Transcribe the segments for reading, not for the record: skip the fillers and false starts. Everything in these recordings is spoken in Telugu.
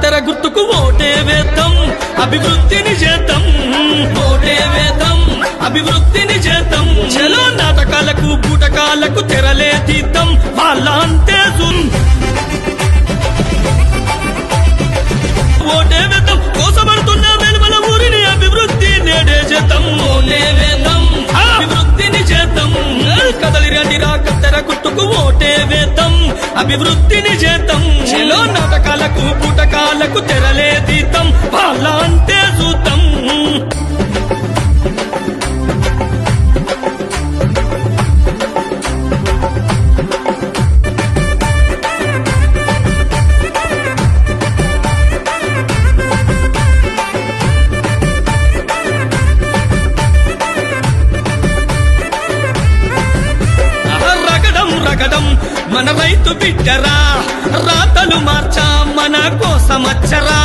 కత్తెర గుర్తుకు ఓటే వేద్దాం, అభివృద్ధిని చేద్దాం. ఓటే వేద్దాం, అభివృద్ధిని చేద్దాం. చలో నాటకాలకు బూటకాలకు తెరలే తీద్దాం, వాళ్ళ అంతే ఓటే వేద్దాం. కోసపడుతున్న వెలువల ఊరిని అభివృద్ధి నేడే చేద్దాం. ఓటే వేద్దాం, అభివృద్ధిని చేద్దాం. కదలి రండిరా కత్తెర గుర్తుకు ఓటే వేద్దాం, అభివృద్ధిని చేద్దాం. చెలో నాటకాలకు బూటకాలకు తెరలే తీద్దాం, వాళ్ళ అంతే చూద్దాం. రగడం మన రైతు బిడ్డరా, రాతలు మార్చా మన కోసమచ్చరా.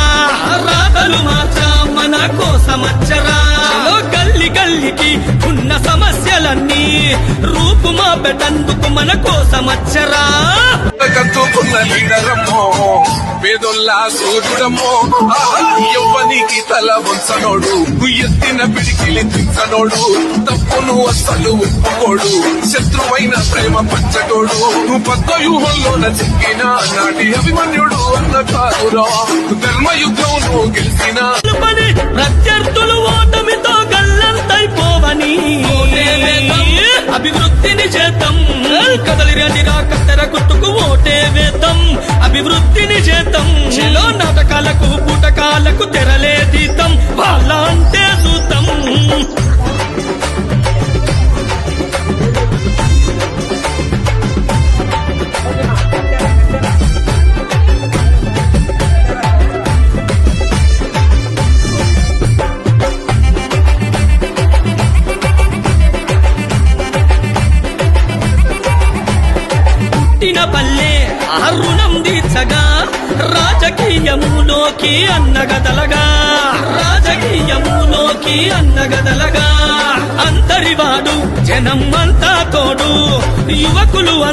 రాతలు మార్చా మన కోసమచ్చరా. గల్లి గల్లికి ఉన్న సమస్యలన్నీ రూపుమా పెట్టందుకు మన కోసమచ్చరా. కత్తుకున్న లీడరమ్మో, పేదొల్లా సూర్యుడమ్మో, యవ్వనికి తల వంచనోడు, ఎత్తిన పిడికిలి దించనోడు, తప్పును అస్సలు ఒప్పుకోడు, శత్రువైన ప్రేమ పంచటోడు, పద్మవ్యూహంలోన చిక్కిన నాటి అభిమన్యుడు అన్న కాదురా. ధర్మయుద్ధంలో గెలిచిన ప్రత్యర్థులు ఓటమితో గల్లంతైపోవని అభివృద్ధిని చేద్దాం. కదలి రండిరా కత్తెర గుర్తుకు ఓటే వేద్దాం, అభివృద్ధిని చేద్దాం. చెలో నాటకాలకు బూటకాలకు తెరలే తీద్దాం, వాళ్ళ అంటే చూద్దాం. పల్లె రుణం తీర్చగా రాజకీయములోకి అన్నగదలగా, రాజకీయములోకి అన్నగదలగా. అంతరివాడు జనం అంతా తోడు, యువకులు